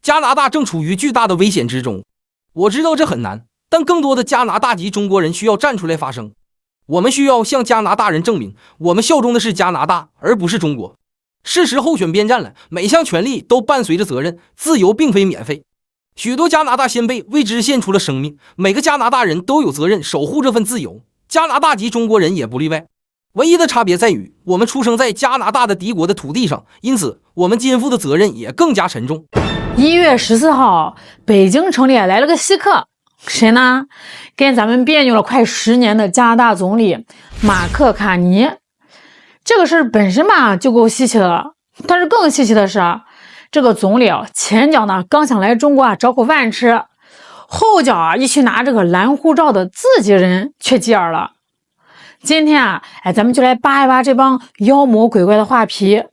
加拿大正处于巨大的危险之中。我知道这很难，但更多的加拿大籍中国人需要站出来发声。我们需要向加拿大人证明，我们效忠的是加拿大，而不是中国。是时候选边站了，每项权利都伴随着责任，自由并非免费。许多加拿大先辈为之献出了生命，每个加拿大人都有责任守护这份自由，加拿大籍中国人也不例外。唯一的差别在于，我们出生在加拿大的敌国的土地上，因此我们肩负的责任也更加沉重。1月14号，北京城里来了个稀客，谁呢？跟咱们别扭了快10年的加拿大总理马克·卡尼。这个事本身吧就够稀奇的了，但是更稀奇的是，这个总理前脚呢刚想来中国找口饭吃，后脚一去拿这个蓝护照的自己人却急眼了。今天咱们就来扒一扒这帮妖魔鬼怪的画皮。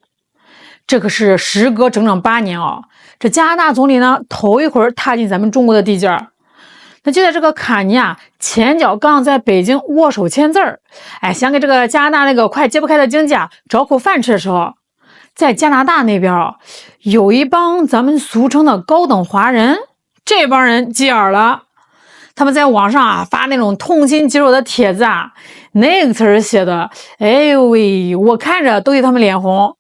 这可是时隔整整8年这加拿大总理呢头一回踏进咱们中国的地界儿。那就在这个卡尼前脚刚在北京握手签字儿，想给这个加拿大那个快揭不开的经济找口饭吃的时候，在加拿大那边有一帮咱们俗称的高等华人，这帮人急眼了。他们在网上发那种痛心疾首的帖子那个词儿写的，哎呦喂，我看着都替他们脸红。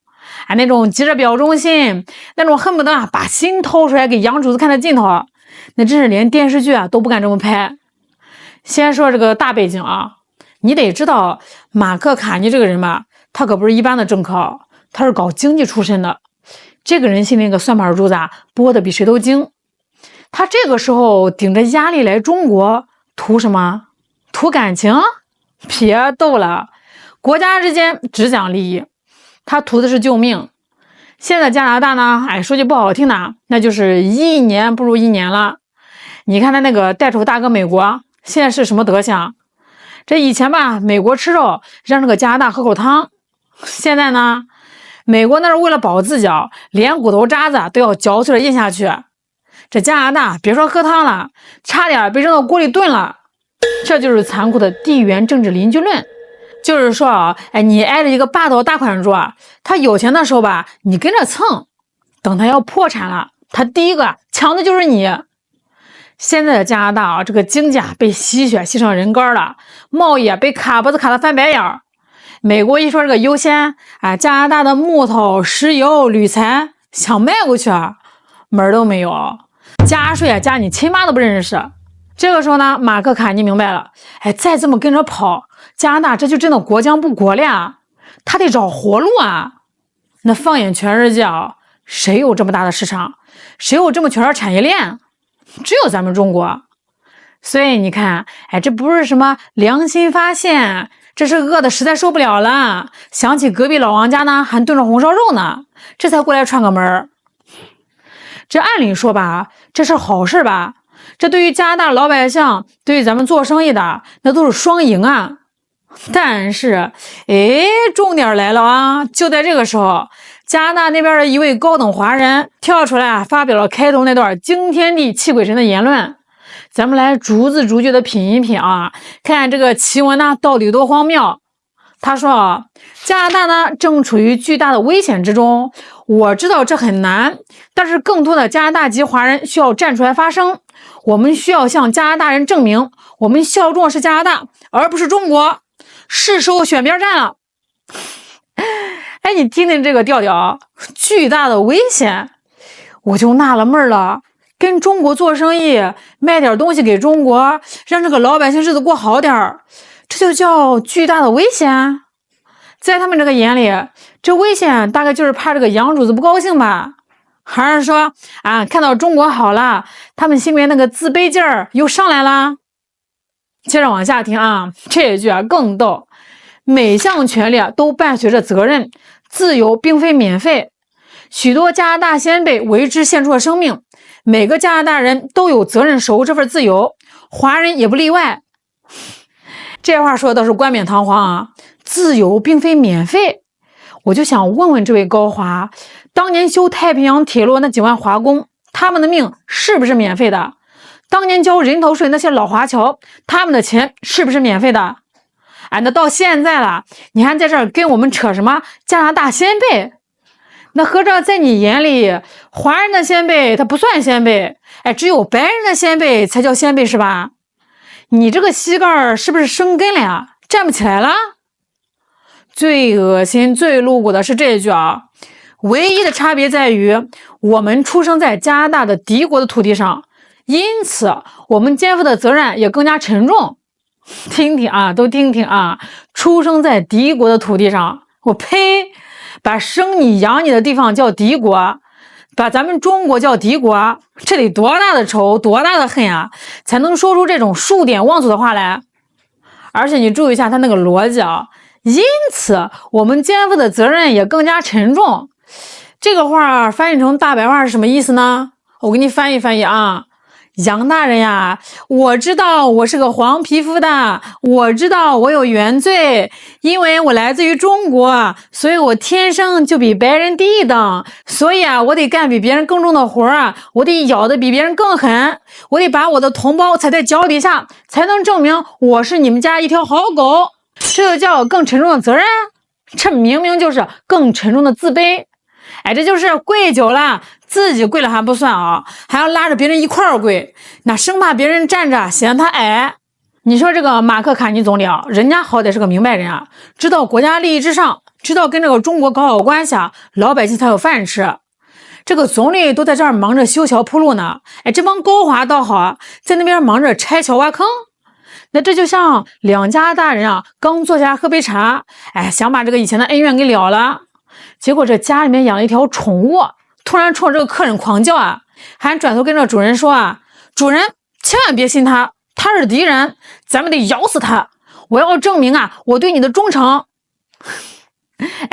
那种急着表忠心，那种恨不得把心掏出来给养主子看的劲头，那真是连电视剧都不敢这么拍。先说这个大背景你得知道马克·卡尼这个人吧，他可不是一般的政客，他是搞经济出身的。这个人心里那个算盘珠子拨的比谁都精。他这个时候顶着压力来中国，图什么？图感情？别逗了，国家之间只讲利益，他图的是救命。现在加拿大呢，说句不好听的，那就是一年不如一年了。你看他那个带头大哥美国，现在是什么德行？这以前吧，美国吃肉让这个加拿大喝口汤，现在呢，美国那是为了保自己连骨头渣子都要嚼碎了咽下去。这加拿大别说喝汤了，差点被扔到锅里炖了。这就是残酷的地缘政治邻居论。就是说你挨着一个霸道大款主他有钱的时候吧，你跟着蹭，等他要破产了，他第一个抢的就是你。现在的加拿大这个经济被吸血吸成人干了，贸易被卡脖子卡得翻白眼。美国一说这个优先加拿大的木头、石油、铝材想卖过去门儿都没有，加税加你亲妈都不认识。这个时候呢，马克·卡尼明白了，再这么跟着跑，加拿大这就真的国将不国了，他得找活路那放眼全世界谁有这么大的市场，谁有这么全的产业链？只有咱们中国。所以你看这不是什么良心发现，这是饿的实在受不了了，想起隔壁老王家呢还炖着红烧肉呢，这才过来串个门。这按理说吧，这是好事吧，这对于加拿大老百姓，对于咱们做生意的，那都是双赢但是重点来了就在这个时候，加拿大那边的一位高等华人跳出来发表了开头那段惊天地泣鬼神的言论。咱们来逐字逐句的品一品看这个奇闻到底多荒谬。他说加拿大呢正处于巨大的危险之中，我知道这很难，但是更多的加拿大籍华人需要站出来发声，我们需要向加拿大人证明，我们效忠的是加拿大，而不是中国，是时候选边站了。你听听这个调调，巨大的危险，我就纳了闷了，跟中国做生意，卖点东西给中国，让这个老百姓日子过好点，这就叫巨大的危险？在他们这个眼里，这危险大概就是怕这个养主子不高兴吧，还是说看到中国好了，他们心里面那个自卑劲儿又上来了？接着往下听这一句更逗，每项权利都伴随着责任，自由并非免费，许多加拿大先辈为之献出了生命，每个加拿大人都有责任守护这份自由，华人也不例外。这话说的倒是冠冕堂皇自由并非免费。我就想问问这位高华，当年修太平洋铁路那几万华工，他们的命是不是免费的？当年交人头税那些老华侨，他们的钱是不是免费的？那到现在了，你还在这儿跟我们扯什么加拿大先辈？那合着在你眼里，华人的先辈他不算先辈，只有白人的先辈才叫先辈是吧？你这个膝盖是不是生根了呀？站不起来了？最恶心、最露骨的是这句啊，唯一的差别在于，我们出生在加拿大的敌国的土地上，因此我们肩负的责任也更加沉重。听听啊，都听听啊，出生在敌国的土地上，我呸！把生你养你的地方叫敌国，把咱们中国叫敌国，这得多大的仇，多大的恨啊，才能说出这种数典忘祖的话来？而且你注意一下他那个逻辑啊，因此我们肩负的责任也更加沉重。这个话翻译成大白话是什么意思呢？我给你翻译翻译啊。杨大人呀，我知道我是个黄皮肤的，我知道我有原罪，因为我来自于中国，所以我天生就比白人低一等，所以我得干比别人更重的活啊，我得咬得比别人更狠，我得把我的同胞踩在脚底下，才能证明我是你们家一条好狗。这就叫更沉重的责任？这明明就是更沉重的自卑。这就是跪久了，自己跪了还不算啊，还要拉着别人一块儿跪，那生怕别人站着显得他矮。你说这个马克卡尼总理啊，人家好歹是个明白人啊，知道国家利益至上，知道跟这个中国搞好关系啊，老百姓才有饭吃。这个总理都在这儿忙着修桥铺路呢，这帮高华倒好啊，在那边忙着拆桥挖坑。那这就像两家大人啊，刚坐下喝杯茶，想把这个以前的恩怨给了了。结果这家里面养了一条宠物，突然冲着这个客人狂叫啊，还转头跟这主人说啊，主人千万别信他，他是敌人，咱们得咬死他，我要证明啊我对你的忠诚。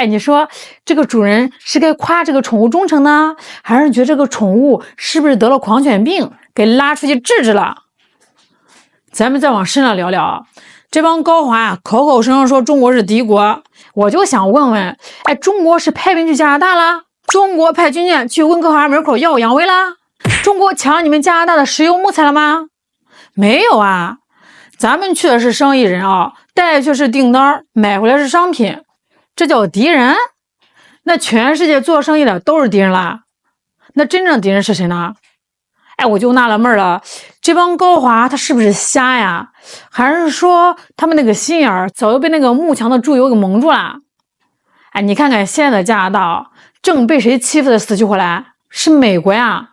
你说这个主人是该夸这个宠物忠诚呢，还是觉得这个宠物是不是得了狂犬病，给拉出去治治了？咱们再往深了聊聊，这帮高华口口声声说中国是敌国，我就想问问，中国是派兵去加拿大啦？中国派军舰去温哥华门口耀武扬威啦？中国抢你们加拿大的石油木材了吗？没有啊，咱们去的是生意人啊，带去是订单，买回来是商品，这叫敌人？那全世界做生意的都是敌人啦？那真正敌人是谁呢？我就纳了闷了，这帮高华他是不是瞎呀？还是说他们那个心眼儿早就被那个慕强的猪油给蒙住了？你看看现在的加拿大正被谁欺负的死去活来？是美国呀！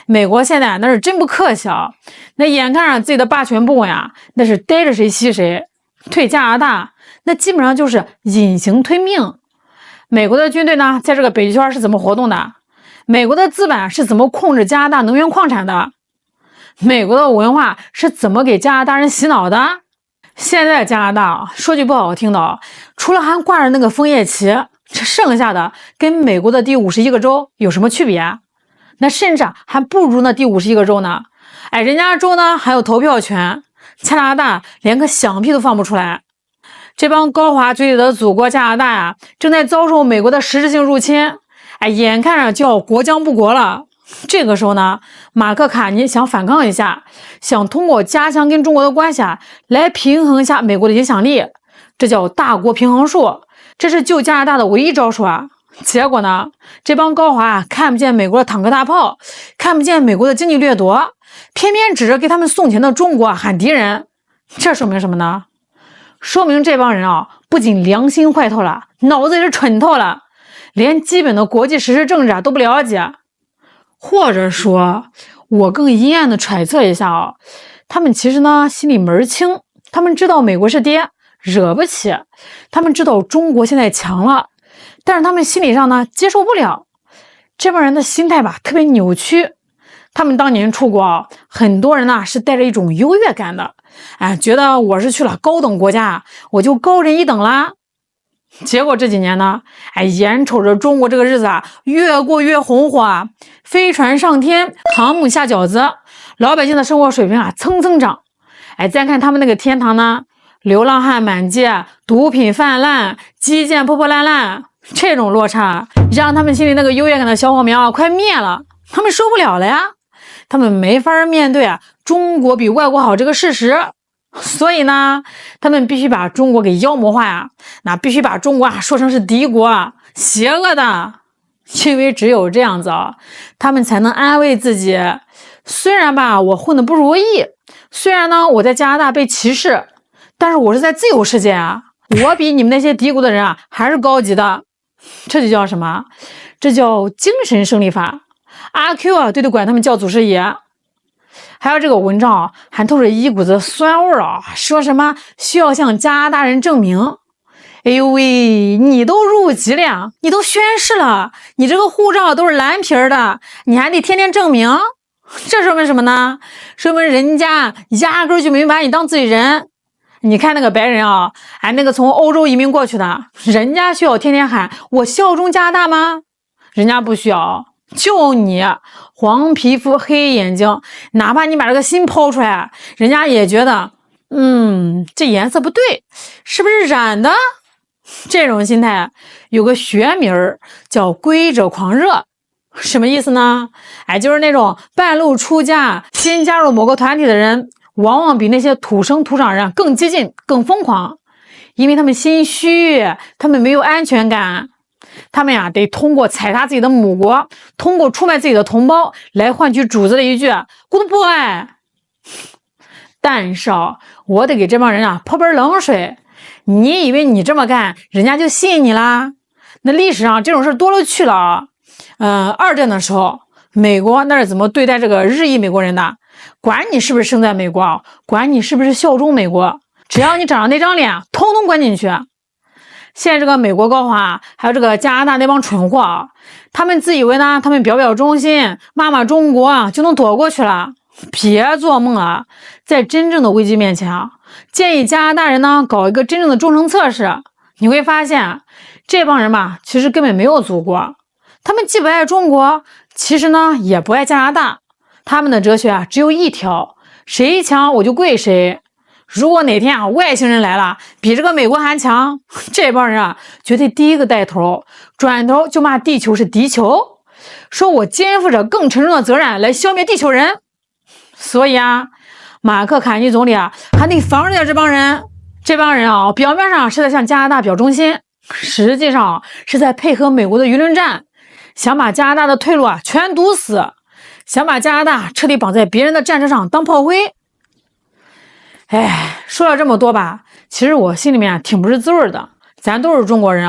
美国现在那是真不客气啊，那眼看着自己的霸权不稳呀，那是逮着谁吸谁。对加拿大那基本上就是隐形推命。美国的军队呢，在这个北极圈是怎么活动的？美国的资本是怎么控制加拿大能源矿产的？美国的文化是怎么给加拿大人洗脑的？现在加拿大说句不好听的，除了还挂着那个枫叶旗，这剩下的跟美国的第51个州有什么区别？那甚至还不如那第51个州呢。人家州呢还有投票权，加拿大连个响屁都放不出来。这帮高华嘴里的祖国加拿大呀，正在遭受美国的实质性入侵，眼看着就要国将不国了。这个时候呢，马克卡尼想反抗一下，想通过加强跟中国的关系来平衡一下美国的影响力，这叫大国平衡术，这是救加拿大的唯一招数啊。结果呢，这帮高华看不见美国的坦克大炮，看不见美国的经济掠夺，偏偏指着给他们送钱的中国喊敌人。这说明什么呢？说明这帮人不仅良心坏透了，脑子也是蠢透了，连基本的国际时事政治都不了解。或者说我更阴暗的揣测一下他们其实呢心里门清，他们知道美国是爹，惹不起，他们知道中国现在强了，但是他们心理上呢接受不了。这帮人的心态吧特别扭曲，他们当年出国很多人呢是带着一种优越感的，觉得我是去了高等国家，我就高人一等啦。结果这几年呢，眼瞅着中国这个日子越过越红火，飞船上天，航母下饺子，老百姓的生活水平蹭蹭涨。再看他们那个天堂呢，流浪汉满街，毒品泛滥，基建破破烂烂，这种落差让他们心里那个优越感的小火苗快灭了，他们受不了了呀，他们没法面对中国比外国好这个事实。所以呢，他们必须把中国给妖魔化呀，那必须把中国说成是敌国，邪恶的。因为只有这样子啊，他们才能安慰自己。虽然吧，我混得不如意，虽然呢我在加拿大被歧视，但是我是在自由世界啊，我比你们那些低谷的人啊还是高级的。这就叫什么？这叫精神胜利法。阿 Q 啊，都得管他们叫祖师爷。还有这个文章啊，还透着一股子酸味啊，说什么需要向加拿大人证明。哎呦喂，你都入籍了呀，你都宣誓了，你这个护照都是蓝皮儿的，你还得天天证明，这说明什么呢？说明人家压根就没把你当自己人。你看那个白人啊，那个从欧洲移民过去的，人家需要天天喊我效忠加拿大吗？人家不需要。就你黄皮肤黑眼睛，哪怕你把这个心抛出来，人家也觉得这颜色不对，是不是染的？这种心态有个学名叫归者狂热。什么意思呢？就是那种半路出家新加入某个团体的人，往往比那些土生土长人更激进更疯狂，因为他们心虚，他们没有安全感，他们得通过踩踏自己的母国，通过出卖自己的同胞来换取主子的一句 good boy。 但是我得给这帮人泼盆冷水，你以为你这么干人家就信你啦？那历史上这种事多了去了啊。二战的时候美国那是怎么对待这个日裔美国人的？管你是不是生在美国，管你是不是效忠美国，只要你长着那张脸通通关进去。现在这个美国高华还有这个加拿大那帮蠢货他们自以为呢，他们表表忠心骂骂中国就能躲过去了。别做梦了，在真正的危机面前建议加拿大人呢搞一个真正的忠诚测试。你会发现这帮人吧，其实根本没有祖国，他们既不爱中国，其实呢也不爱加拿大。他们的哲学只有一条，谁强我就跪谁。如果哪天外星人来了，比这个美国还强，这帮人绝对第一个带头，转头就骂地球是敌球，说我肩负着更沉重的责任来消灭地球人。所以马克卡尼总理还得防着点这帮人。这帮人表面上是在向加拿大表忠心，实际上是在配合美国的舆论战，想把加拿大的退路全堵死，想把加拿大彻底绑在别人的战车上当炮灰。说了这么多吧，其实我心里面挺不是滋味的。咱都是中国人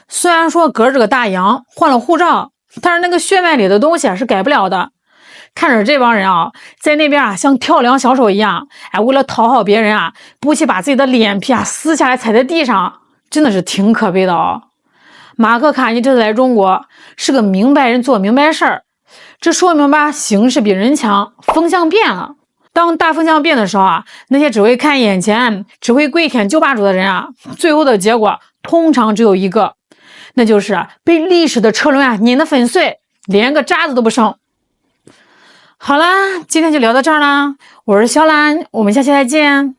虽然说隔着这个大洋换了护照，但是那个血脉里的东西是改不了的。看着这帮人在那边像跳梁小丑一样，为了讨好别人不惜把自己的脸皮撕下来踩在地上，真的是挺可悲的马克卡尼这次来中国是个明白人做明白事儿，这说明吧，形势比人强，风向变了。当大风向变的时候那些只会看眼前，只会跪舔救霸主的人最后的结果通常只有一个，那就是被历史的车轮碾得粉碎，连个渣子都不剩。好啦，今天就聊到这儿啦，我是肖兰，我们下期再见。